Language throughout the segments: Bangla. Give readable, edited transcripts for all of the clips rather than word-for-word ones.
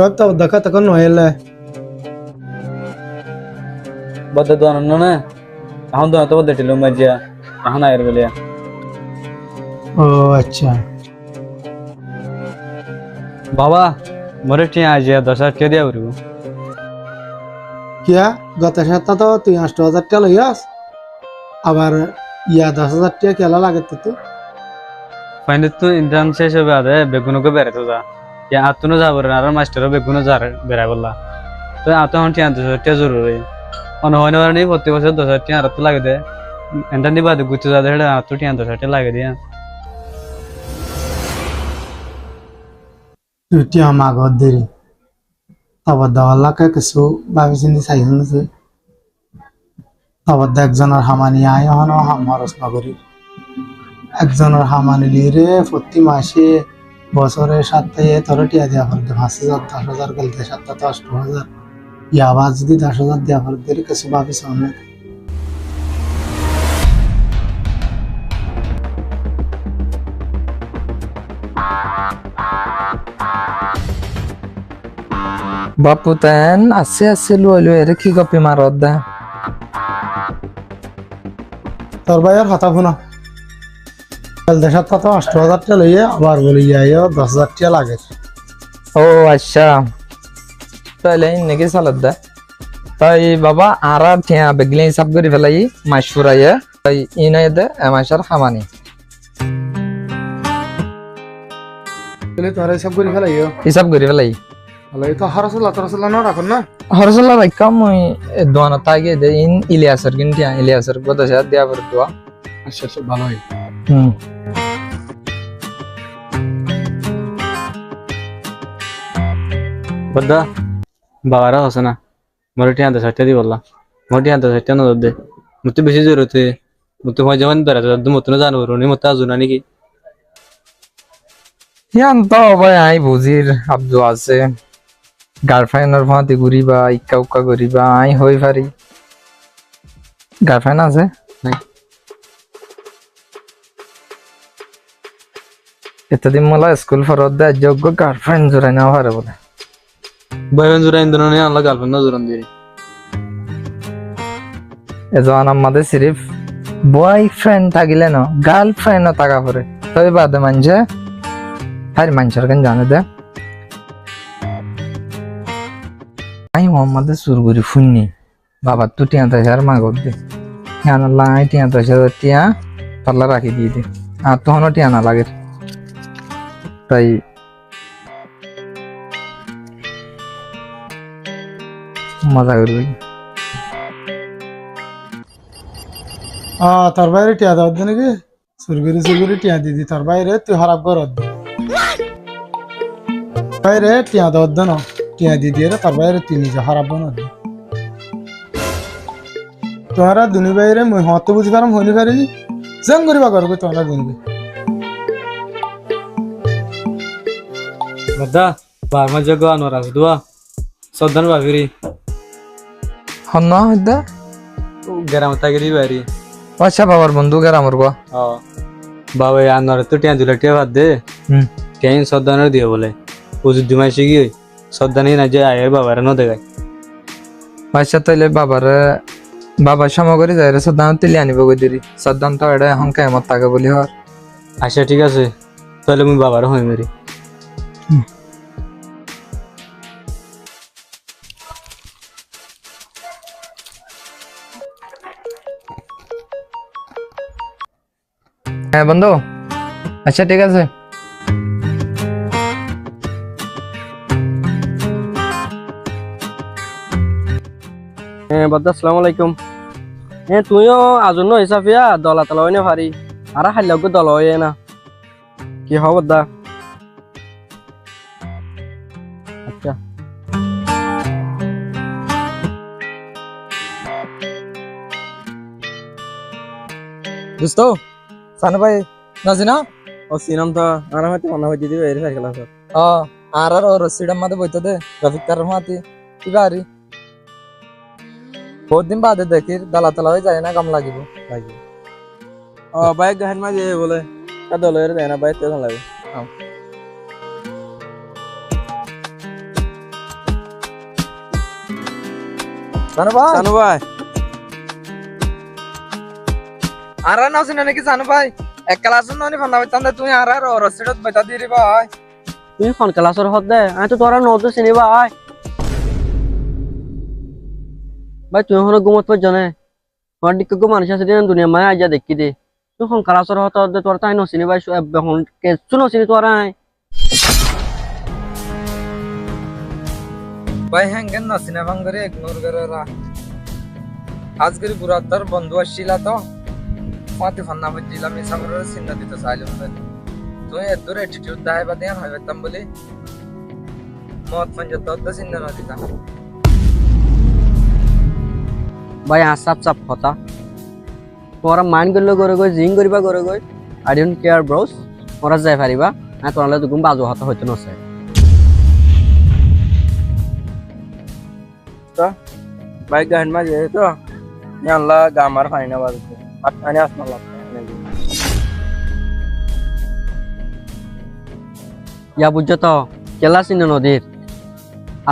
সব তো দেখা তখন নইলে বদে দোয়ানো না এখন দোয়া তো বদে টিলো মাজিয়া এখন আয়ের বলিয়া ও আচ্ছা বাবা মরে টিয়া আজিয়া 10,000 টাকা দিয়া বলবো কিয়া গত সপ্তাহ তো তুই 8,000 টাকা লইয়াস আবার 10,000 টাকা কেলা লাগে তো ফাইনাল তো ইন্টার্ন শেষ হবে আদে বেগুনকে বেড়াতে যা ইয়া আতুনো যাব রে আর মাস্টারও বেগুনো যা বেড়াই বললা তো আতো হন টিয়া 10,000 টাকা জরুরি অন হয় না নি প্রতি বছর 10,000 টাকা আর তো লাগে দে এন্টা নি বাদে গুতে যা দে আতো টিয়া 10,000 টাকা লাগে দিয়া তুই টিয়া মাগত দেরি তবে দেওয়ালাকে কিছু ভাবি চিন্তি চাই শুনেছে তবে একজনের হামানি আয় হন হাম খরচ নগরী একজনের হামানি লিরে প্রতি মাসে বছরে সপ্তাহে তোর টিয়া দেওয়া পড়তে 5,000 10,000 গেলতে সপ্তাহ তো 8,000 আবার যদি 10,000 দেওয়া পড়তে কিছু ভাবি সামনে বাপু তেন আছে আছে লুই লুই এর কি কপি মারত দা তোর ভাইয়ের কথা শুনো গেলতে সপ্তাহ তো 8,000 টাকা লইয়ে আবার বলি যাইও 10,000 টাকা লাগে ও আচ্ছা তাহলে নাকি চালত দা তাই বাবা আর ঠিয়া বেগলে হিসাব করে ফেলাই মাস ফুরাইয়া তাই ইনাই দে এমাসার হামানি তাহলে তোরা সব করে ফেলাইও হিসাব করে ফেলাই হলো তো হরসলা না রাখুন না হরসলা রাখা মই দোয়ানো তাইগে দে ইন ইলিয়াসর কিনটিয়া ইলিয়াসর কথা সে দেয়া পর দোয়া আচ্ছা আচ্ছা ভালো হয় বদ্দা বাবারা হসে না মরে টিয়া 10,000 টাকা দি বললা মরে টিয়া 10,000 টাকা না দে মুতে বেশি জরুরি মুতে হয় যেমন বেড়াতে যাদ মুতে না জানো রনি মুতে আজুনা নাকি ইয়ান তো ভাই আই বুঝির আব্দু আছে গার্লফ্রেন্ডের ফাঁতি ঘুরিবা ইক্কা উক্কা করিবা আই হই পারি গার্লফ্রেন্ড আছে নাই এতদিন মোলা স্কুল ফরত দেয় যোগ্য গার্লফ্রেন্ড জোরাই না পারে বলে বয়ফ্রেন্ড জুরা ইন্দন নে আল্লাহ গার্লফ্রেন্ড না জুরান দিয়ে এজন আমাদের সিরিফ বয়ফ্রেন্ড থাকিলে ন গার্লফ্রেন্ড থাকা পরে তবে বাদে মানছে হারি মানুষের কেন জানে দে আই মোহাম্মদের সুরগুরি ফুন্নি বাবা তু টিয়া 10,000 মাগত দে টিয়ান লাই টিয়া 10,000 টিয়া পাল্লা রাখি দিয়ে দে আর তখনও টিয়া না লাগে তাই মজা করবি তোর বাইরে টিয়া দেওয়ার দে নাকি সুরগুরি টিয়া দিদি তোর বাইরে তুই খারাপ কর বাইরে টিয়া দেওয়ার দে না টিয়া দিদি রে তোর বাইরে তুই নিজে খারাপ বানার তোরা দুনি বাইরে মই হত বুঝি পারম হইনি পারি জং করিবা করবে তোরা দুনি বদ্দা বার মজা গো আনোর আছে দুয়া সদন বাবিরি হন হইদা গেরাম তাগিরি বাড়ি আচ্ছা বাবার বন্ধু গের আমার গো বাবা আনোর তো টিয়া 2 লাখ টাকা বাদ দে টিয়া সদনের দিয়ে বলে ও যদি মাসে গিয়ে সদানি না যে আয়ের বাবার ন দেখায় আচ্ছা তাইলে বাবার সামগ্রী যাই রে সদান তুলি আনিব গই দিরি সদান তো এটা এখন কেমত থাকে বলি হর আচ্ছা ঠিক আছে তাহলে মুই বাবার হই মেরি হ্যাঁ বন্ধু আচ্ছা ঠিক আছে বদ্দা আসসালামু আলাইকুম তুইও আজন্য হিসাবিয়া দলা তলা হইনে ভারি আর হাইলাগো দল হয়ে না কি হব বদ্দা আচ্ছা দোস্ত সানু ভাই নাজি না ও সিনাম তো আর হয়তো মনে হয় দিদি এর সাইকেল আছে আর রসিডার মাঝে বইতে দে ট্রাফিক কার মাতি কিবা আরি বহুত দিন বাদে দেখি দালা তালা হয়ে যায় না কাম লাগিব বাইক গাহেন মাঝে বলে দল হয়ে যায় না বাইক তেমন লাগে জানো ভাই আর না চিনে নাকি জানো ভাই এক ক্লাসের ননি ফান্ডা বাইতাম তুমি আর রসিডত বাইতা দিয়ে ভাই তুই ফোন ক্লাসের হদ দে আমি তো তোরা নতো চিনি ভাই ভাই তুই এখন ঘুমত পার জানে তোমার দিকে মানুষ আছে দিন দুনিয়া মায় আজ দেখি দে তুই ফোন ক্লাসের হদ দে তোর তাই নচিনি ভাই এখন কেসু নচিনি তোরা ভাই হ্যাঙ্গেন না চিনে ভাঙ্গরে ইগনোর করে আজকের বুড়াতার বন্ধু আসছিল তো মাতে ফান্না বাজিলাম সামনের চিহ্ন দিতে চাইলাম তুই এত অ্যাটিটিউড দায় বা দেন হয় বেতাম বলি মত পঞ্চায়েত তো চিহ্ন না দিতাম ভাই আসাপ চাপ কথা তোরা মাইন্ড করলে করে গই জিং করিবা করে গই আই ডোন্ট কেয়ার ব্রোস তোরা যাই পারিবা আর তোরা তো গুম বাজু হতা হইতো নছে তো ভাই গান মাঝে তো জানলা গামার ফাইনা বাজছে আটখানে আসমান লাগছে ইয়া বুঝছো তো কেলা চিহ্ন নদীর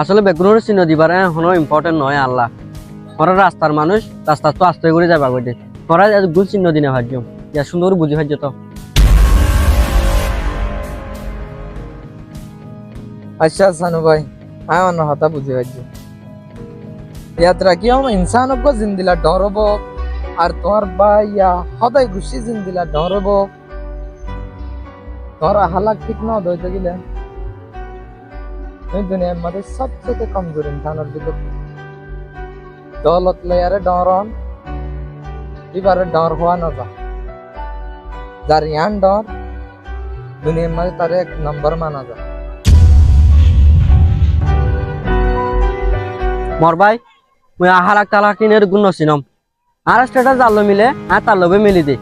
আসলে বেগুনের চিহ্ন দিবার এখনো ইম্পর্টেন্ট নয় আল্লাহ ওরা রাস্তার মানুষ রাস্তা তো আস্তে করে যাবা গই তোরা গুল চিহ্ন দিনে ভাজ্য ইয়া সুন্দর বুঝি ভাজ্য তো अच्छा सानू भाई हाँ अन्न हता बुझे भाई याद रखियो हम इंसानों को जिंदला डरबो और तोर भाई या हदाय गुस्सी जिंदला डरबो तोरा हालात ठीक ना दो तो गिले दुनिया में सबसे कमजोर इंसान और दिक्कत दौलत ले यारे डरन इबारे डर हुआ ना जा जारियान डर दुनिया में तारे एक नंबर माना जा মর ভাই মুই আহালাক তালাক কিনের গুণ নছিনম আর স্ট্যাটাস জাল্লো মিলে আর তার লবে মিলি দে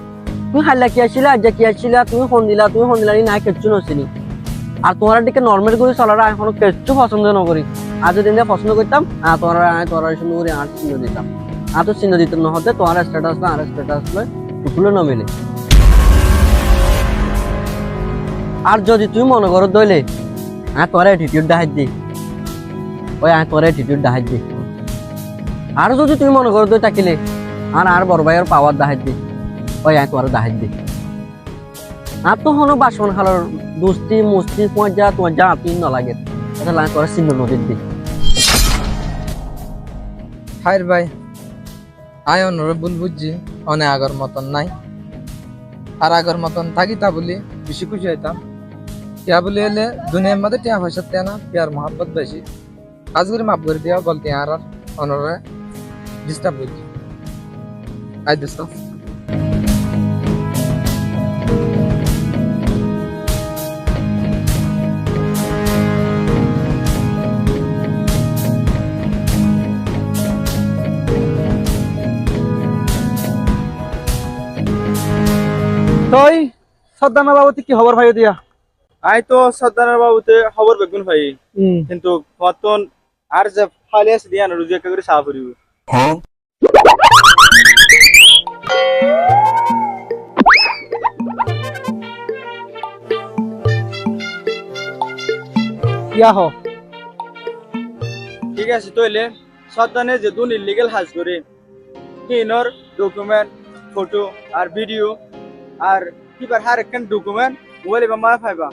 তুই হাল্লা কি আসিলা আজ কি আসিলা তুমি ফোন দিলা না কিচ্ছু নছিনি আর তোমার দিকে নরমাল করে চলারা এখনো কিচ্ছু পছন্দ না করি আজ দিন পছন্দ করতাম আর তোরা সুন্দর করে আর চিহ্ন দিতাম আর তো চিহ্ন দিতাম না হতে তোমার স্ট্যাটাস না আর স্ট্যাটাস লয় উঠলো না মিলে আর যদি তুই মনে করো দইলে আর তোর অ্যাটিটিউড দেখাই দি ওই আর তোর অ্যাটিটিউড দেখাই দি আর যদি তুই মনে করো তুই থাকিলে আর বড় ভাইয়ের পাওয়ার দেখাই দি ওই আর তোর দেখাই দি আর তো হনো বাসন খালোর দুস্তি মুস্তি তোমার যা আপনি নলাগে এটা লাগে তোর চিহ্ন নদীর দি হাই ভাই আয় অনরেবল বুঝছি অনেক আগর মতন নাই আর আগর মতন থাকি তা বলি বেশি খুশি হইতাম क्या बोले ले दुनिया में तो क्या भाषा ना प्यार मोहब्बत बेसी आज कर माफ कर दिया गलती यार ऑनर डिस्टर्ब हुई आई दोस्तों তই সর্দানা বাবুতে কি খবর ভাই দিয়া আই তো সর্দার বাবুতে খবর বেগুন ভাই কিন্তু মতন আর যে ফালে আছে দিয়া না রুজি করে সাফ করিব ইয়া হ ঠিক আছে তইলে সর্দানে যে দুন ইলিগাল হাজ করে কিনর ডকুমেন্ট ফটো আর ভিডিও আর কিবার হার একখান ডকুমেন্ট মোবাইলে বা মা ফাইবা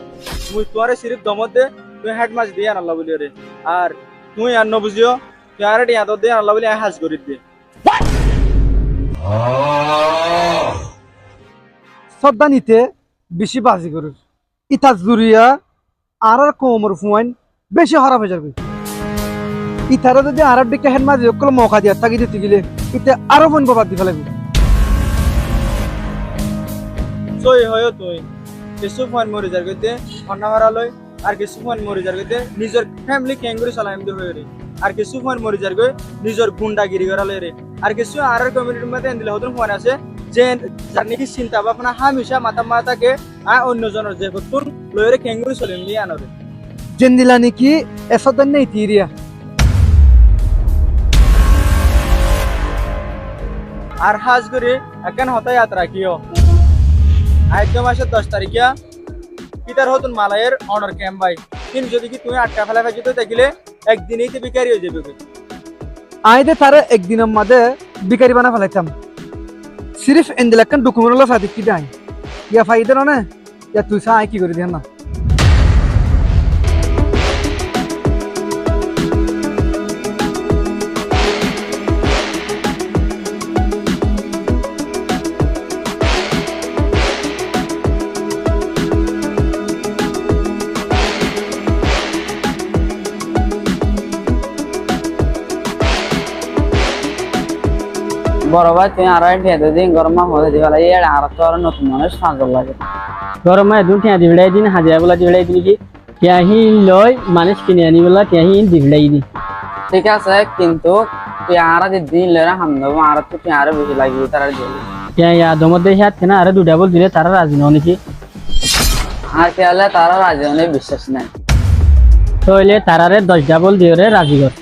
মুই তোরে সিরিফ দমত দে তুই হেড মাছ দিয়ে আনলা বলি রে আর তুই আর ন বুঝিও তুই আর ডিয়া তো দে আনলা বলি হাজ করি দে সর্দানিতে বেশি বাজি করে ইতা জুরিয়া আর কোমর ফুয়াইন বেশি খারাপ হয়ে যাবে ইতারা যদি আরব দিকে হেড মাঝে অকল মৌকা দিয়া থাকি দিতে গেলে ইতে আরো বোন বাবা দি ফেলাবি সই হয় তুই কিছু ফোন মরে যার গইতে অন্য হারালয় আর কিছু ফোন মরে যার গইতে নিজের ফ্যামিলি ক্যাঙ্গুরি চালাইম দি হয়ে রে আর কিছু ফোন মরে যার গই নিজের গুন্ডাগিরি করালে রে আর কিছু আর কমিউনিটির মধ্যে এন্দিলে হতন ফোন আছে যে যার নাকি চিন্তা ভাবনা হামেশা মাথাকে আর অন্যজনের যে হতন লয়রে ক্যাঙ্গুরি চলিম দি আনরে জেন্দিলা নাকি এসদান নেই তিরিয়া আর হাজ করে এখন হতাই যাত্রা কিও একদম আসে 10 তারিখিয়া পিতার হতুন মালায়ের অনার ক্যাম্প ভাই কিন্তু যদি কি তুমি আটকা ফেলা ফেলে দেখিলে একদিনেই তো বিকারি হয়ে যাবে আইদে তারা একদিনের মাঝে বিকারি বানা ফেলাইতাম সিরিফ এন্দিলাকান ডকুমেন্ট হলো সাদিক কি দেয় ইয়া ফাইদে না ইয়া তুই সা আই কি করে দেন না বড় ভাই তুই আর দিন গরম হয়ে দিবালা এর আর তো আর নতুন মানুষ সাজল লাগে গরম মাই দুন টিয়া দিবড়াই দিন হাজিরা বলা দিবড়াই দিন কি টিয়াহি লই মানুষ কিনে আনি বলা টিয়াহি দিবড়াই দিন ঠিক আছে কিন্তু তুই আর দিন লরা হামদব আর তো তুই আর বেশি লাগবে তার জন্য টিয়া ইয়া দমদে হাত কেনা আর দুটা বল দিলে তারা রাজি নয় নাকি আর কে হলে তারা রাজি অনেক বিশ্বাস নাই তাহলে তারারে 10টা বল দিয়ে রাজি কর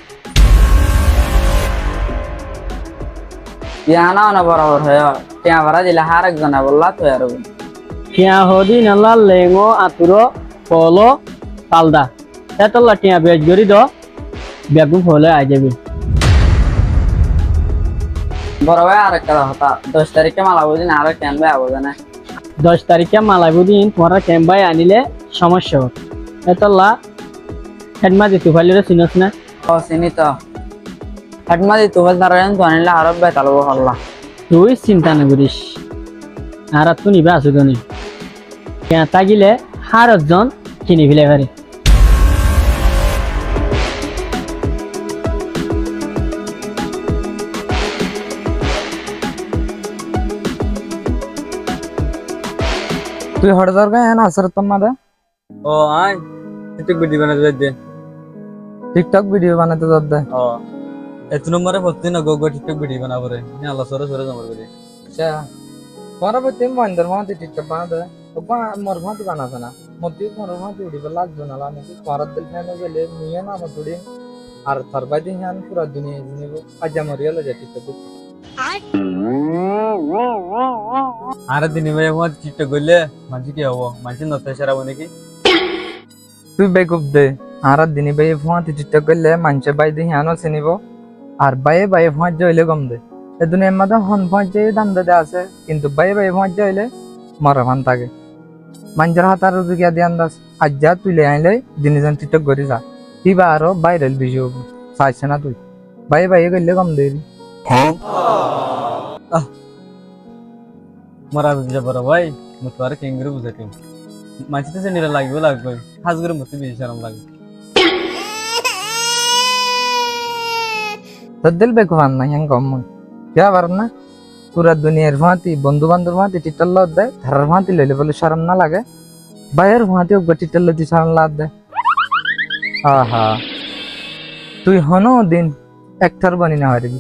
দিয়ানা না বরাবর হয় টিয়া ভরা দিলে হার একজনা বললা তুই আর টিয়া হদি নাল্লা লেঙ্গো আতুরো পলো পালদা এতলা টিয়া বেজ গরি দ বেগুন ফলে আই যাবে বড় ভাই আর একটা কথা 10 তারিখে মালা বুঝিন আর কেন ভাই আবো না 10 তারিখে মালাবু দিন তোমার ক্যাম্পাই আনিলে সমস্যা হবে এতলা হেডমা দিতে ফাইলে চিনস না ও চিনি তো হাটমা দি তুই তারা তো আনিলে আর বেতাল হল্লা তুই চিন্তা না করিস আর তো নিবে আছো তো নি কেন তাগিলে হারজন কিনি ফেলে পারে তুই হঠাৎ করে হ্যাঁ আসর তোমার ও আয় টিকটক ভিডিও বানাতে যাই দে টিকটক ভিডিও বানাতে যাত দে ও এত নম্বরে প্রতিদিন গো টিকটক ভিডিও বানাবো রে নি আল্লাহ সরে সরে জমা করে আচ্ছা পরবর্তী মহেন্দ্র মহাতি টিকটক বানাতে ওপা মোর মহাতি বানাতে না মতি মোর মহাতি উড়িবে লাগবে না নাকি ভারত দিল ফেনে গেলে নিয়ে না আমার উড়ি আর তারবাই দিন হান পুরা দুনিয়া জিনিব আজা মরিয়া লাগে টিকটক আর দিন ভাই আমার টিকটক করলে মাঝি কি হবো মাঝি নতে সেরাবো নাকি তুই বেকুব দে আর দিনী ভাই মহাতি টিকটক করলে মানুষে বাই দিন হানও চিনিব আর বাইয়ে বাইয়ে ফাঁচ হইলে কম দে এ দুনিয়ার মধ্যে হন ফাঁচ দাম দে আছে কিন্তু বাইয়ে বাইয়ে ফাঁচ হইলে মরা ফান থাকে মানুষের হাত আর রুগিয়া দিয়ে আন্দাজ আজ যা তুলে আইলে দিনজন টিকটক করি যা কিবা আরো ভাইরাল ভিডিও চাইছে না তুই বাইয়ে বাইয়ে করলে কম দে মরা বুঝে বড় ভাই মতো আর কেঙ্গুরু বুঝাতে মাঝি তো নিরা লাগবে হাজ করে মতো বেশি সারাম লাগবে তোর দিল বেকুফান না হ্যাঁ কম क्या वरना पूरा दुनियार भांति बंधु बांधव भांति टिटल लद दे धरर भांति लइले बोले शर्म ना लागे बाहर भांति ओग टिटल लदी शर्म लाद दे आहा তুই হনো দিন একটার বানি না হারবি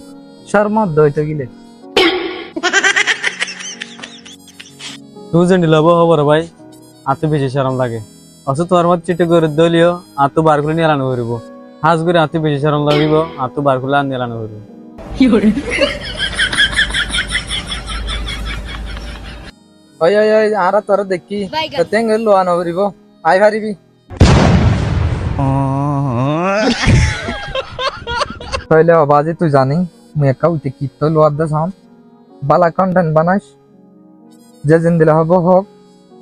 শর্ম দইতে গিলে তুই যে নিলাব বড় ভাই আতো বেশি সারাম লাগে অথচ তোর মত চিটে করে দলিও আতো বার করে নিয়ে আলানো হইব হাজ করে আতো বেশি সারাম লাগিব আতো বার করে আনি আলানো হইব ওই ওই ওই আরা তোর দেখি তেং লো আনো হরিব আই হারিবি তাইলে আবাজে তুই জানি মুই একা উঠে কি তো লো আদা সাম বালা কন্টেন্ট বানাইস যে জিন দিলে হব হোক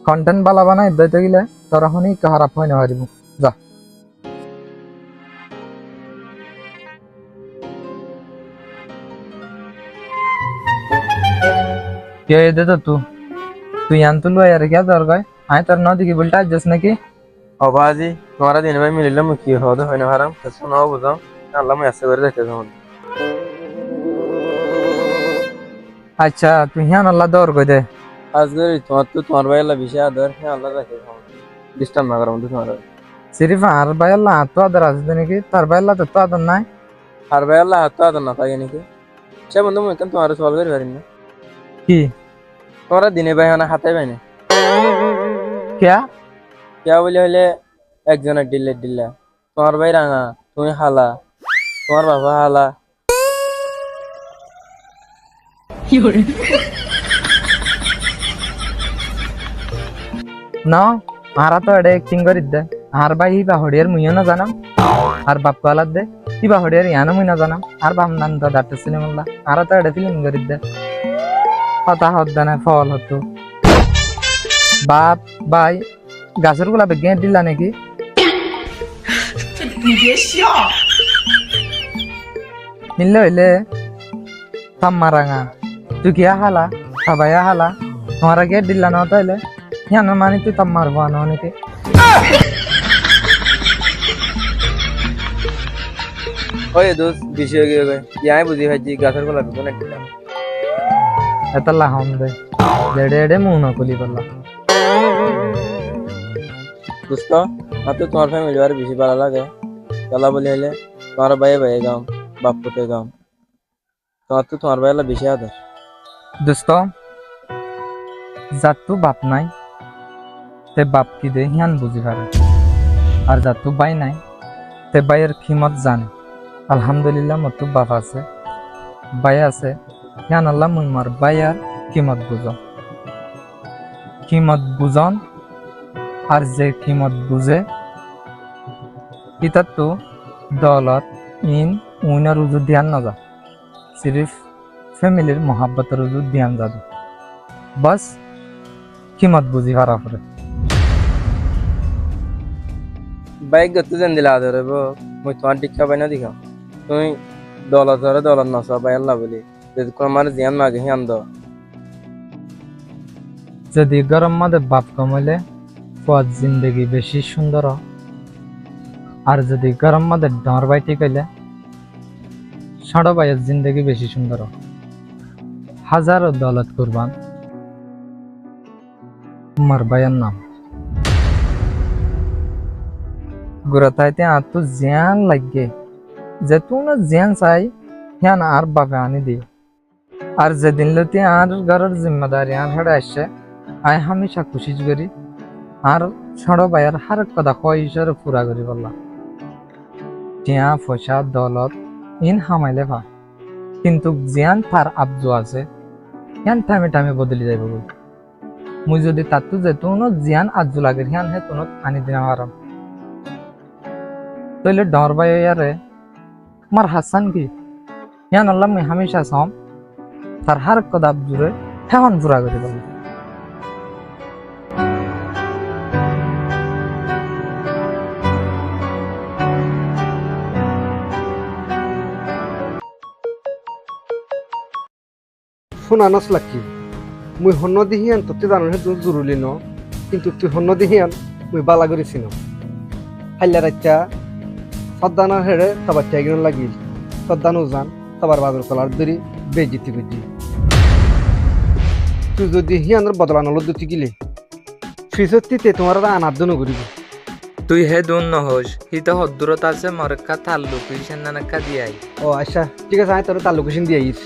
কন্টেন্ট বালা বানাই দইতে গেলে তোর হনি খারাপ হয় না হারিব যা কে দে তো তুই আনতুলো यार क्या दरगाय आय तर न दिखी बोलता जस नाকি অবাজি তোমারা দিন ভাই মিলিলাম কি হদ হয় না হারাম শোনাও বুঝাও আল্লাহ মই আসে করে দেখতে যাও আচ্ছা তুই হ্যাঁ আল্লাহ দর কই দে আজকে তোমার ভাই আল্লাহ বিষয় আদর হ্যাঁ আল্লাহ রাখে ডিস্টার্ব না করো তোমার সিরিফ আর ভাই আল্লাহ তো আদর আছে নাকি তার ভাই আল্লাহ তো আদর নাই আর ভাই আল্লাহ তো আদর না থাকে নাকি সে বন্ধু মই কেন তোমার সওয়াল করে পারি না কি তোরা দিনে ভাই না হাতে ভাই না क्या क्या বলে হইলে একজনের ডিল্লা তোমার ভাই রাঙা তুমি হালা তোমার বাবা হালা না আরা তো এডে एक्टिंग করি দে আর ভাই বা হড়িয়ার মুইও না জানা আর বাপ কালাদ দে কিবা হড়ে আর ইয়ানো মুই না জানাম আর বাম নান তো ডাক্তার সিনেমাল্লা আর তো এটা ফিল্ম করি দে হতা হদ্দা না ফল হতো বাপ ভাই গাছের গুলা বেগে দিলা নাকি মিললে হইলে থাম মারাঙা তুই কি হালা সবাই হালা তোমার গেট দিলা না তাইলে ইয়ানো মানে তুই তাম মারবো আনো নাকি ওই দোস্ত বেশি হয়ে গেছে ইয়াই বুঝি ভাইজি গাছের গোলা বেগুন একটা এত লাহম দে দেড়ে এড়ে মুখ না খুলি পারলাম দোস্ত আর তো তোমার ফ্যামিলি আর বেশি ভালো লাগে গলা বলি হইলে তোমার ভাই ভাই গাম বাপ পুতে গাম তোমার তো তোমার ভাই বেশি আদর দোস্ত যার তো বাপ নাই তে বাপ কি দে হিয়ান বুঝি পারে আর যার তো বাই নাই তে বাইয়ের খিমত জানে আলহামদুলিল্লাহ মোর তো বাপ আছে বাই আছে হিয়ান আল্লাহ মুই মার বাইয়ার কিমত বুঝন আর যে কিমত বুঝে ইতার তো দলত ইন উইনার উজু ধ্যান না যা সিরিফ ফ্যামিলির মহাব্বতের উজু ধ্যান যাবে বাস কিমত বুঝি হারা করে বাইক গত যেন দিলা আদর হইব মুই তোমার দীক্ষা পাই না দিখা তুমি দলত ধরে দলত নসা পাই আল্লাহ বলি যদি কোনো আমার জিয়ান মাগে হিয়ান দ যদি গরম মধ্যে বাপ কমাইলে পথ জিন্দগি বেশি সুন্দর আর যদি গরম মধ্যে ডর বাইটি কইলে ষড় বাইয়ের জিন্দগি বেশি সুন্দর হাজারো দৌলত কুরবান উমর ভাইয়ের নাম গুরতাইতে আর তো জ্ঞান লাগে যে তুই না জ্ঞান চাই হিয়ান আর বাপে আনি দিও আর যেদিন লতি আর ঘরের জিম্মেদারি আর হেড়ে আসছে আয় হামেশা খুশি করি আর ছোট ভাইয়ের হার কথা কয় হিসাবে পুরা করি বললাম টিয়া পয়সা দৌলত ইন হামাইলে ভা কিন্তু জিয়ান তার আবজু আছে হিয়ান টাইমে টাইমে বদলি যাইব বল মুই যদি তাতো যেতুন জিয়ান আজু লাগে হিয়ান হে তুন আনি দিন আরাম তইলে ডর ভাই ইয়ারে মার হাসান কি হিয়ান আল্লাহ মুই হামেশা সাম তার হার কথা আবজুরে হেহন পুরা করি বল শুনা নাসলা কি মুই হন্য দিহিয়ান তোতে জানার হে জরুরি ন কিন্তু তুই হন্য দিহিয়ান মুই বালা করেছি ন হাইলা রাচ্চা সদ্দানার হেড়ে সবার চাইগুন লাগিল সদ্দানও জান সবার বাজার কলার দরি বেজিতি বুঝি তুই যদি হিয়ানোর বদলানো দুটি গিলে ফিসত্তিতে তোমার আনার জন্য করিব তুই হে দুন নহস হিতা হদ্দুরত আছে মরক্কা তাল্লুক ইসেন নানাক্কা দিয়াই ও আচ্ছা ঠিক আছে আমি তোর তার লোকেশন দিয়ে আইস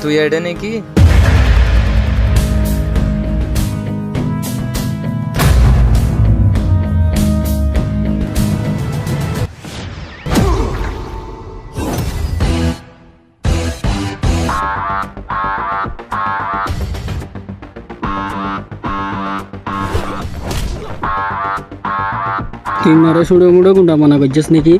তুই এডে নাকি তুই মারা সুড়ে মুড়ে গুন্ডা মানা করছিস নাকি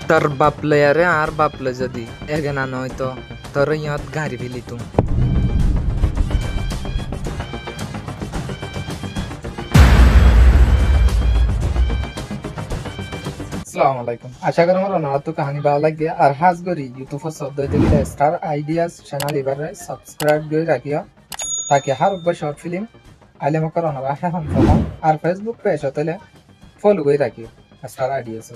তোর বাপলে আরে আর বাপলে যদি এগেনা নয়তো তোর ইয়ত গাড়ি ফেলি তুমি। আসসালামু আলাইকুম, আশা করি আমার অনার তো কাহিনী ভালো লাগে আর হাজ করি ইউটিউব শব্দ দিলে স্টার আইডিয়াস চ্যানেল এবারে সাবস্ক্রাইব করে রাখিও তাকে হার উপর শর্ট ফিল্ম আইলে মকর অনার আশা হন আর ফেসবুক পেজ হতেলে ফলো করে রাখিও স্টার আইডিয়াস।